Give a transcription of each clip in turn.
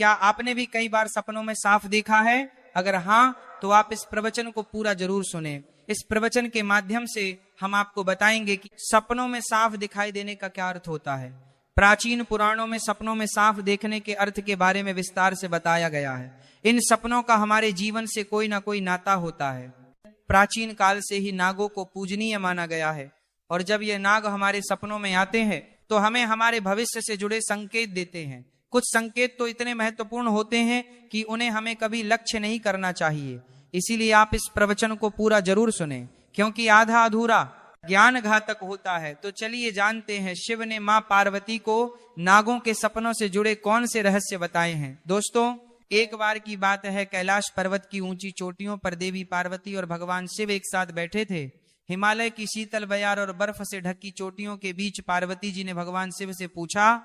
क्या आपने भी कई बार सपनों में सांप देखा है? अगर हाँ, तो आप इस प्रवचन को पूरा जरूर सुने। इस प्रवचन के माध्यम से हम आपको बताएंगे कि सपनों में सांप दिखाई देने का क्या अर्थ होता है। प्राचीन पुराणों में सपनों में सांप देखने के अर्थ के बारे में विस्तार से बताया गया है। इन सपनों का हमारे जीवन से कोई ना कोई नाता होता है। प्राचीन काल से ही नागों को पूजनीय माना गया है, और जब ये नाग हमारे सपनों में आते हैं तो हमें हमारे भविष्य से जुड़े संकेत देते हैं। कुछ संकेत तो इतने महत्वपूर्ण होते हैं कि उन्हें हमें कभी लक्ष्य नहीं करना चाहिए। इसीलिए आप इस प्रवचन को पूरा जरूर सुने, क्योंकि आधा अधूरा ज्ञान घातक होता है। तो चलिए जानते हैं शिव ने मां पार्वती को नागों के सपनों से जुड़े कौन से रहस्य बताए हैं। दोस्तों, एक बार की बात है, कैलाश पर्वत की ऊंची चोटियों पर देवी पार्वती और भगवान शिव एक साथ बैठे थे। हिमालय की शीतल बयार और बर्फ से ढकी चोटियों के बीच पार्वती जी ने भगवान शिव से पूछा,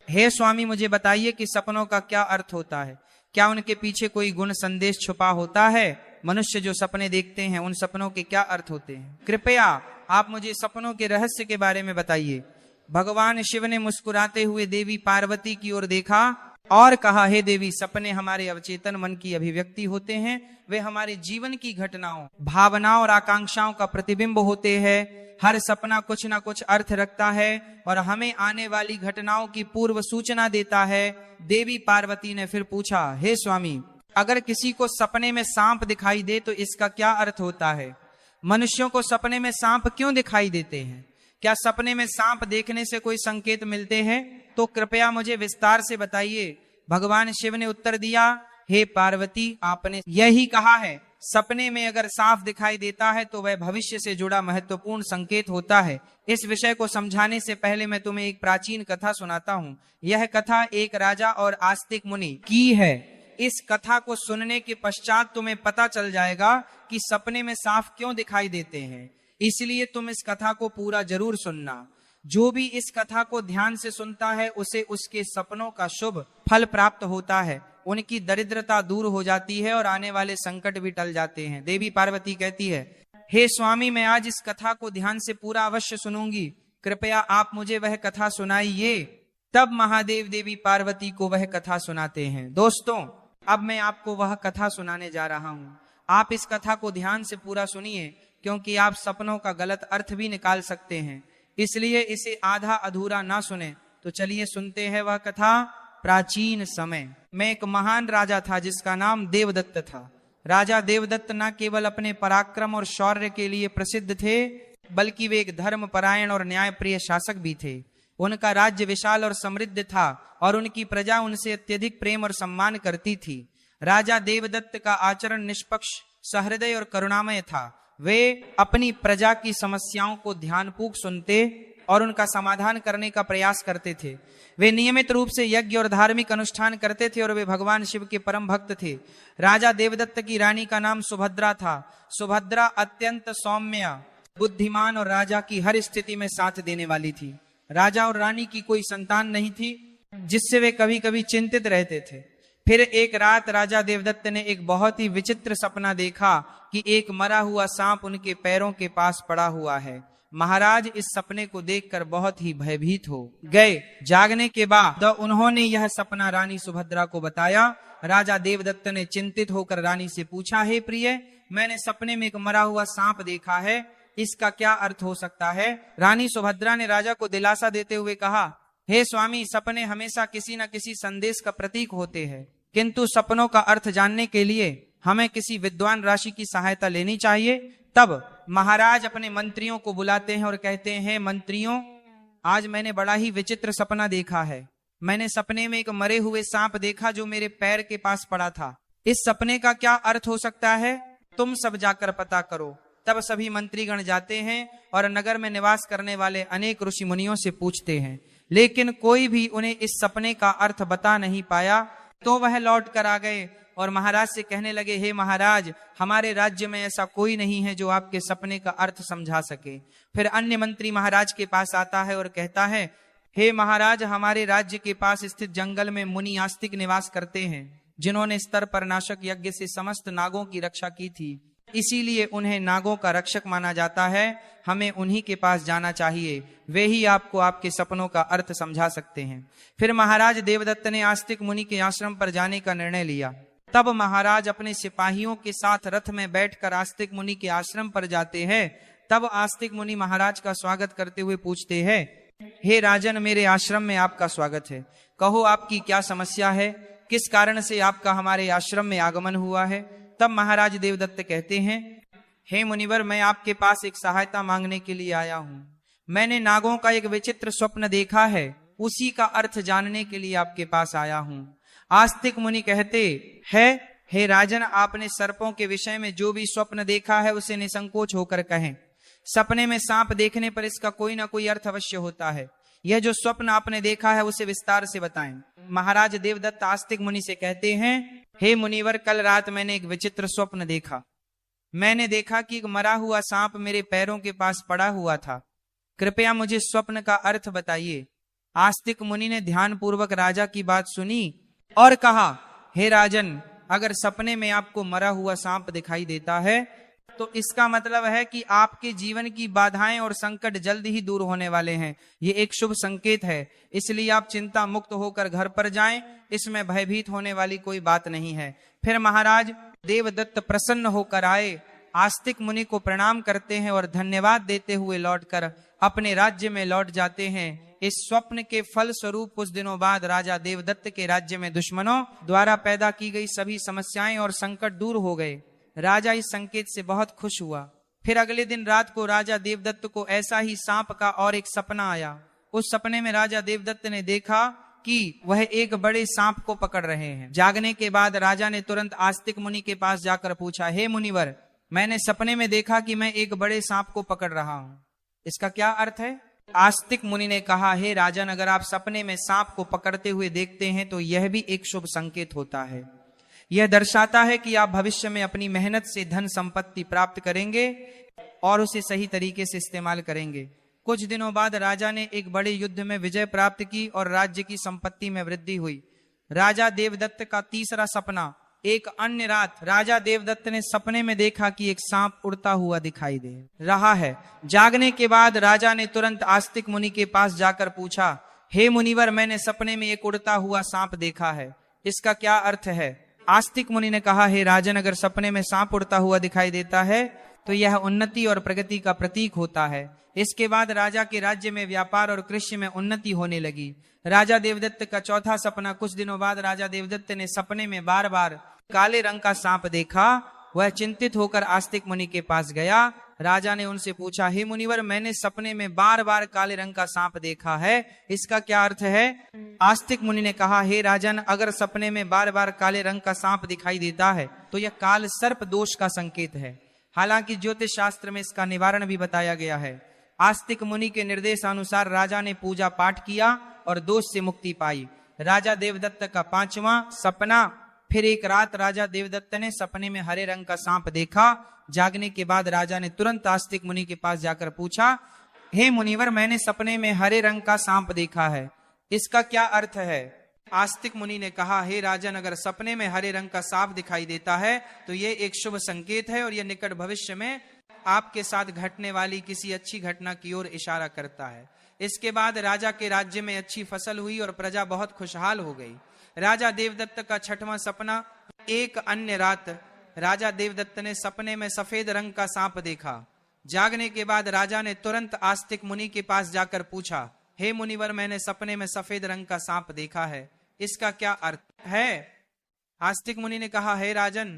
हे स्वामी, मुझे बताइए कि सपनों का क्या अर्थ होता है? क्या उनके पीछे कोई गुण संदेश छुपा होता है? मनुष्य जो सपने देखते हैं उन सपनों के क्या अर्थ होते हैं? कृपया आप मुझे सपनों के रहस्य के बारे में बताइए। भगवान शिव ने मुस्कुराते हुए देवी पार्वती की ओर देखा और कहा, हे देवी, सपने हमारे अवचेतन मन की अभिव्यक्ति होते हैं। वे हमारे जीवन की घटनाओं, भावनाओं और आकांक्षाओं का प्रतिबिंब होते हैं। हर सपना कुछ ना कुछ अर्थ रखता है और हमें आने वाली घटनाओं की पूर्व सूचना देता है। देवी पार्वती ने फिर पूछा, हे स्वामी, अगर किसी को सपने में सांप दिखाई दे तो इसका क्या अर्थ होता है? मनुष्यों को सपने में सांप क्यों दिखाई देते हैं? क्या सपने में सांप देखने से कोई संकेत मिलते हैं? तो कृपया मुझे विस्तार से बताइए। भगवान शिव ने उत्तर दिया, हे पार्वती, आपने यही कहा है। सपने में अगर सांप दिखाई देता है तो वह भविष्य से जुड़ा महत्वपूर्ण संकेत होता है। इस विषय को समझाने से पहले मैं तुम्हें एक प्राचीन कथा सुनाता हूँ। यह कथा एक राजा और आस्तिक मुनि की है। इस कथा को सुनने के पश्चात तुम्हें पता चल जाएगा कि सपने में सांप क्यों दिखाई देते हैं। इसलिए तुम इस कथा को पूरा जरूर सुनना। जो भी इस कथा को ध्यान से सुनता है उसे उसके सपनों का शुभ फल प्राप्त होता है। उनकी दरिद्रता दूर हो जाती है और आने वाले संकट भी टल जाते हैं। देवी पार्वती कहती है, हे स्वामी, मैं आज इस कथा को ध्यान से पूरा अवश्य सुनूंगी। कृपया आप मुझे वह कथा सुनाइए। तब महादेव देवी पार्वती को वह कथा सुनाते हैं। दोस्तों, अब मैं आपको वह कथा सुनाने जा रहा हूँ। आप इस कथा को ध्यान से पूरा सुनिए, क्योंकि आप सपनों का गलत अर्थ भी निकाल सकते हैं। इसलिए इसे आधा अधूरा ना सुने। तो चलिए सुनते हैं वह कथा। प्राचीन समय में एक महान राजा था जिसका नाम देवदत्त था। राजा देवदत्त न केवल अपने पराक्रम और शौर्य के लिए प्रसिद्ध थे, बल्कि वे एक धर्मपरायण और न्यायप्रिय शासक भी थे। उनका राज्य विशाल और समृद्ध था और उनकी प्रजा उनसे अत्यधिक प्रेम और सम्मान करती थी। राजा देवदत्त का आचरण निष्पक्ष, सहृदय और करुणामय था। वे अपनी प्रजा की समस्याओं को ध्यानपूर्वक सुनते और उनका समाधान करने का प्रयास करते थे। वे नियमित रूप से यज्ञ और धार्मिक अनुष्ठान करते थे और वे भगवान शिव के परम भक्त थे। राजा देवदत्त की रानी का नाम सुभद्रा था। सुभद्रा अत्यंत सौम्य, बुद्धिमान और राजा की हर स्थिति में साथ देने वाली थी। राजा और रानी की कोई संतान नहीं थी, जिससे वे कभी कभी चिंतित रहते थे। फिर एक रात राजा देवदत्त ने एक बहुत ही विचित्र सपना देखा कि एक मरा हुआ सांप उनके पैरों के पास पड़ा हुआ है। महाराज इस सपने को देखकर बहुत ही भयभीत हो गए। जागने के बाद उन्होंने यह सपना रानी सुभद्रा को बताया। राजा देवदत्त ने चिंतित होकर रानी से पूछा, हे प्रिय, मैंने सपने में एक मरा हुआ सांप देखा है, इसका क्या अर्थ हो सकता है? रानी सुभद्रा ने राजा को दिलासा देते हुए कहा, हे स्वामी, सपने हमेशा किसी न किसी संदेश का प्रतीक होते हैं, किंतु सपनों का अर्थ जानने के लिए हमें किसी विद्वान राशि की सहायता लेनी चाहिए। तब महाराज अपने मंत्रियों को बुलाते हैं और कहते हैं, मंत्रियों, आज मैंने बड़ा ही विचित्र सपना देखा है। मैंने सपने में एक मरे हुए सांप देखा जो मेरे पैर के पास पड़ा था। इस सपने का क्या अर्थ हो सकता है? तुम सब जाकर पता करो। तब सभी मंत्रीगण जाते हैं और नगर में निवास करने वाले अनेक ऋषि मुनियों से पूछते हैं, लेकिन कोई भी उन्हें इस सपने का अर्थ बता नहीं पाया। तो वह लौट कर आ गए और महाराज से कहने लगे, हे महाराज, हमारे राज्य में ऐसा कोई नहीं है जो आपके सपने का अर्थ समझा सके। फिर अन्य मंत्री महाराज के पास आता है और कहता है, हे महाराज, हमारे राज्य के पास स्थित जंगल में मुनि आस्तिक निवास करते हैं, जिन्होंने स्तर पर नाशक यज्ञ से समस्त नागों की रक्षा की थी। इसीलिए उन्हें नागों का रक्षक माना जाता है। हमें उन्हीं के पास जाना चाहिए, वे ही आपको आपके सपनों का अर्थ समझा सकते हैं। फिर महाराज देवदत्त ने आस्तिक मुनि के आश्रम पर जाने का निर्णय लिया। तब महाराज अपने सिपाहियों के साथ रथ में बैठकर आस्तिक मुनि के आश्रम पर जाते हैं। तब आस्तिक मुनि महाराज का स्वागत करते हुए पूछते हैं, हे राजन, मेरे आश्रम में आपका स्वागत है। कहो आपकी क्या समस्या है, किस कारण से आपका हमारे आश्रम में आगमन हुआ है। तब महाराज देवदत्त कहते हैं, हे मुनिवर, मैं आपके पास एक सहायता मांगने के लिए आया हूँ। मैंने नागों का एक विचित्र स्वप्न देखा है, उसी का अर्थ जानने के लिए आपके पास आया हूँ। आस्तिक मुनि कहते हैं, हे राजन, आपने सर्पों के विषय में जो भी स्वप्न देखा है उसे निसंकोच होकर कहें। सपने में सांप देखने पर इसका कोई ना कोई अर्थ अवश्य होता है। यह जो स्वप्न आपने देखा है उसे विस्तार से बताएं। महाराज देवदत्त आस्तिक मुनि से कहते हैं, हे मुनिवर, कल रात मैंने एक विचित्र स्वप्न देखा। मैंने देखा कि एक मरा हुआ सांप मेरे पैरों के पास पड़ा हुआ था। कृपया मुझे स्वप्न का अर्थ बताइए। आस्तिक मुनि ने ध्यानपूर्वक राजा की बात सुनी और कहा, हे राजन, अगर सपने में आपको मरा हुआ सांप दिखाई देता है तो इसका मतलब है कि आपके जीवन की बाधाएं और संकट जल्द ही दूर होने वाले हैं। ये एक शुभ संकेत है, इसलिए आप चिंता मुक्त होकर घर पर जाएं। इसमें भयभीत होने वाली कोई बात नहीं है। फिर महाराज देवदत्त प्रसन्न होकर आए, आस्तिक मुनि को प्रणाम करते हैं और धन्यवाद देते हुए लौटकर अपने राज्य में लौट जाते हैं। इस स्वप्न के फल स्वरूप कुछ दिनों बाद राजा देवदत्त के राज्य में दुश्मनों द्वारा पैदा की गई सभी समस्याएं और संकट दूर हो गए। राजा इस संकेत से बहुत खुश हुआ। फिर अगले दिन रात को राजा देवदत्त को ऐसा ही सांप का और एक सपना आया। उस सपने में राजा देवदत्त ने देखा कि वह एक बड़े सांप को पकड़ रहे हैं। जागने के बाद राजा ने तुरंत आस्तिक मुनि के पास जाकर पूछा, हे मुनिवर, मैंने सपने में देखा कि मैं एक बड़े सांप को पकड़ रहा हूँ, इसका क्या अर्थ है। आस्तिक मुनि ने कहा, हे राजन, अगर आप सपने में सांप को पकड़ते हुए देखते हैं तो यह भी एक शुभ संकेत होता है। यह दर्शाता है कि आप भविष्य में अपनी मेहनत से धन संपत्ति प्राप्त करेंगे और उसे सही तरीके से इस्तेमाल करेंगे। कुछ दिनों बाद राजा ने एक बड़े युद्ध में विजय प्राप्त की और राज्य की संपत्ति में वृद्धि हुई। राजा देवदत्त का तीसरा सपना। एक अन्य रात राजा देवदत्त ने सपने में देखा कि एक सांप उड़ता हुआ दिखाई दे रहा है। जागने के बाद राजा ने तुरंत आस्तिक मुनि के पास जाकर पूछा, हे मुनिवर, मैंने सपने में एक उड़ता हुआ सांप देखा है, इसका क्या अर्थ है। आस्तिक मुनि ने कहा, हे राजन, अगर सपने में सांप उड़ता हुआ दिखाई देता है तो यह उन्नति और प्रगति का प्रतीक होता है। इसके बाद राजा के राज्य में व्यापार और कृषि में उन्नति होने लगी। राजा देवदत्त का चौथा सपना। कुछ दिनों बाद राजा देवदत्त ने सपने में बार बार काले रंग का सांप देखा। वह चिंतित होकर आस्तिक मुनि के पास गया। राजा ने उनसे पूछा, हे मुनिवर, मैंने सपने में बार बार काले रंग का सांप देखा है, इसका क्या अर्थ है। आस्तिक मुनि ने कहा, हे राजन, अगर सपने में बार बार काले रंग का सांप दिखाई देता है तो यह काल सर्प दोष का संकेत है। हालांकि ज्योतिष शास्त्र में इसका निवारण भी बताया गया है। आस्तिक मुनि के निर्देशानुसार राजा ने पूजा पाठ किया और दोष से मुक्ति पाई। राजा देवदत्त का पांचवा सपना। फिर एक रात राजा देवदत्त ने सपने में हरे रंग का सांप देखा। जागने के बाद राजा ने तुरंत आस्तिक मुनि के पास जाकर पूछा, हे मुनिवर, मैंने सपने में हरे रंग का सांप देखा है, इसका क्या अर्थ है। आस्तिक मुनि ने कहा, हे राजन, अगर सपने में हरे रंग का सांप दिखाई देता है तो ये एक शुभ संकेत है और यह निकट भविष्य में आपके साथ घटने वाली किसी अच्छी घटना की ओर इशारा करता है। इसके बाद राजा के राज्य में अच्छी फसल हुई और प्रजा बहुत खुशहाल हो गई। राजा देवदत्त का छठवां सपना। एक अन्य रात राजा देवदत्त ने सपने में सफेद रंग का सांप देखा। जागने के बाद राजा ने तुरंत आस्तिक मुनि के पास जाकर पूछा, हे मुनिवर, मैंने सपने में सफेद रंग का सांप देखा है, इसका क्या अर्थ है। आस्तिक मुनि ने कहा, हे राजन,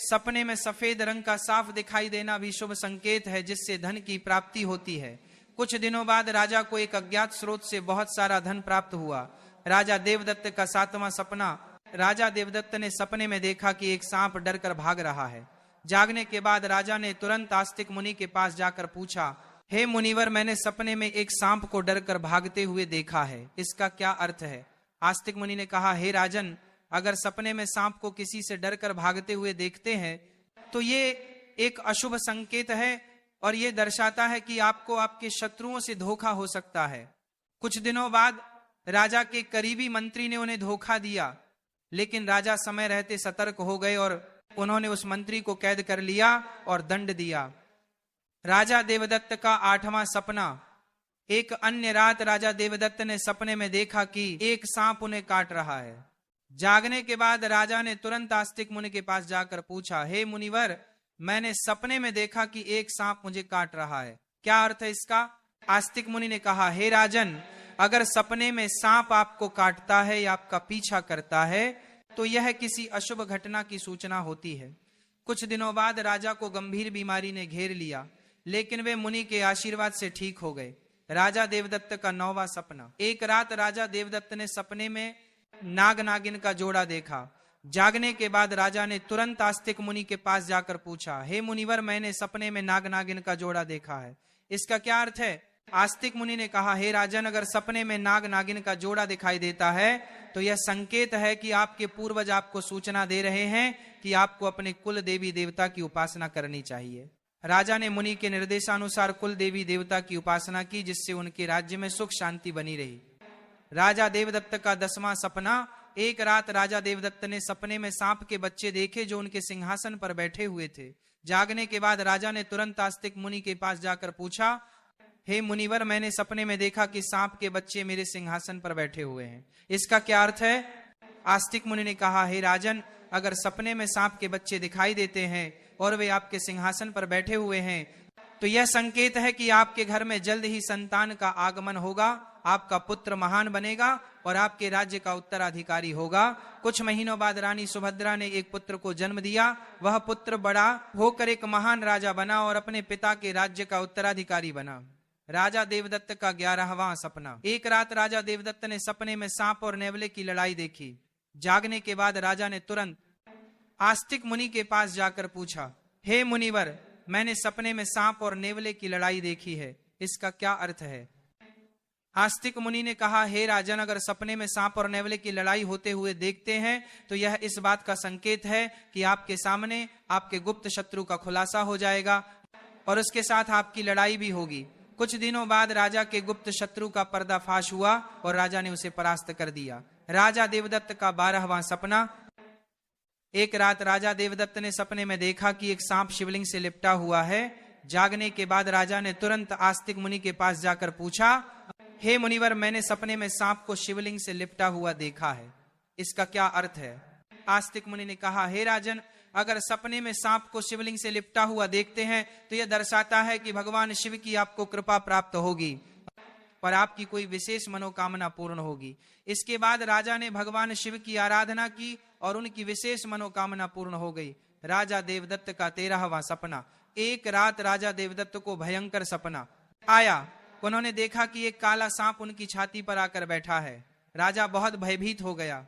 सपने में सफेद रंग का सांप दिखाई देना भी शुभ संकेत है, जिससे धन की प्राप्ति होती है। कुछ दिनों बाद राजा को एक अज्ञात स्रोत से बहुत सारा धन प्राप्त हुआ। राजा देवदत्त का सातवां सपना। राजा देवदत्त ने सपने में देखा कि एक सांप डरकर भाग रहा है। जागने के बाद राजा ने तुरंत आस्तिक मुनि के पास जाकर पूछा, हे मुनिवर, मैंने सपने में एक सांप को डरकर भागते हुए देखा है, इसका क्या अर्थ है। आस्तिक मुनि ने कहा, हे राजन, अगर सपने में सांप को किसी से डरकर भागते हुए देखते हैं तो ये एक अशुभ संकेत है और ये दर्शाता है कि आपको आपके शत्रुओं से धोखा हो सकता है। कुछ दिनों बाद राजा के करीबी मंत्री ने उन्हें धोखा दिया, लेकिन राजा समय रहते सतर्क हो गए और उन्होंने उस मंत्री को कैद कर लिया और दंड दिया। राजा देवदत्त का 8वां सपना। एक अन्य रात राजा देवदत्त ने सपने में देखा कि एक सांप उन्हें काट रहा है। जागने के बाद राजा ने तुरंत आस्तिक मुनि के पास जाकर पूछा, हे मुनिवर, मैंने सपने में देखा कि एक सांप मुझे काट रहा है, क्या अर्थ है इसका? आस्तिक मुनि ने कहा, हे राजन, अगर सपने में सांप आपको काटता है या आपका पीछा करता है तो यह किसी अशुभ घटना की सूचना होती है। कुछ दिनों बाद राजा को गंभीर बीमारी ने घेर लिया, लेकिन वे मुनि के आशीर्वाद से ठीक हो गए। राजा देवदत्त का 9वां सपना। एक रात राजा देवदत्त ने सपने में नाग नागिन का जोड़ा देखा। जागने के बाद राजा ने तुरंत आस्तिक मुनि के पास जाकर पूछा, हे मुनिवर, मैंने सपने में नाग नागिन का जोड़ा देखा है, इसका क्या अर्थ है? आस्तिक मुनि ने कहा, हे राजन, अगर सपने में नाग नागिन का जोड़ा दिखाई देता है तो यह संकेत है कि आपके पूर्वज आपको सूचना दे रहे हैं कि आपको अपने कुल देवी देवता की उपासना करनी चाहिए। राजा ने मुनि के निर्देशानुसार कुल देवी देवता की उपासना की, जिससे उनके राज्य में सुख शांति बनी रही। राजा देवदत्त का 10वां सपना। एक रात राजा देवदत्त ने सपने में सांप के बच्चे देखे जो उनके सिंहासन पर बैठे हुए थे। जागने के बाद राजा ने तुरंत आस्तिक मुनि के पास जाकर पूछा, हे मुनिवर, मैंने सपने में देखा कि सांप के बच्चे मेरे सिंहासन पर बैठे हुए हैं, इसका क्या अर्थ है? आस्तिक मुनि ने कहा, हे राजन, अगर सपने में सांप के बच्चे दिखाई देते हैं और वे आपके सिंहासन पर बैठे हुए हैं तो यह संकेत है कि आपके घर में जल्द ही संतान का आगमन होगा, आपका पुत्र महान बनेगा और आपके राज्य का उत्तराधिकारी होगा। कुछ महीनों बाद रानी सुभद्रा ने एक पुत्र को जन्म दिया। वह पुत्र बड़ा होकर एक महान राजा बना और अपने पिता के राज्य का उत्तराधिकारी बना। राजा देवदत्त का 11वां सपना। एक रात राजा देवदत्त ने सपने में सांप और नेवले की लड़ाई देखी। जागने के बाद राजा ने तुरंत आस्तिक मुनि के पास जाकर पूछा, हे मुनिवर, मैंने सपने में सांप और नेवले की लड़ाई देखी है, इसका क्या अर्थ है? आस्तिक मुनि ने कहा, हे राजन, अगर सपने में सांप और नेवले की लड़ाई होते हुए देखते हैं तो यह इस बात का संकेत है कि आपके सामने आपके गुप्त शत्रु का खुलासा हो जाएगा और उसके साथ आपकी लड़ाई भी होगी। कुछ दिनों बाद राजा के गुप्त शत्रु का पर्दाफाश हुआ और राजा ने उसे परास्त कर दिया। राजा देवदत्त का 12वां सपना। एक रात राजा देवदत्त ने सपने में देखा कि एक सांप शिवलिंग से लिपटा हुआ है। जागने के बाद राजा ने तुरंत आस्तिक मुनि के पास जाकर पूछा, हे मुनिवर, मैंने सपने में सांप को शिवलिंग से लिपटा हुआ देखा है, इसका क्या अर्थ है? आस्तिक मुनि ने कहा, हे राजन, अगर सपने में सांप को शिवलिंग से लिपटा हुआ देखते हैं तो यह दर्शाता है कि भगवान शिव की आपको कृपा प्राप्त होगी और आपकी कोई विशेष मनोकामना पूर्ण होगी। इसके बाद राजा ने भगवान शिव की आराधना की और उनकी विशेष मनोकामना पूर्ण हो गई। राजा देवदत्त का 13वां सपना। एक रात राजा देवदत्त को भयंकर सपना आया। उन्होंने देखा कि एक काला सांप उनकी छाती पर आकर बैठा है। राजा बहुत भयभीत हो गया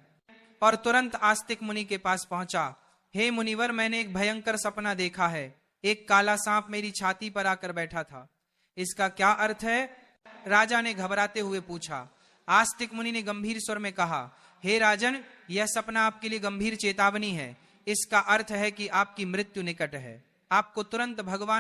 और तुरंत आस्तिक मुनि के पास पहुंचा। हे मुनिवर, मैंने एक भयंकर सपना देखा है, एक काला सांप मेरी छाती पर आकर बैठा था, इसका क्या अर्थ है? राजा ने घबराते हुए पूछा। आस्तिक मुनि ने गंभीर स्वर में कहा, हे राजन, यह सपना आपके लिए गंभीर चेतावनी है। इसका अर्थ है कि आपकी मृत्यु निकट है। आपको तुरंत भगवान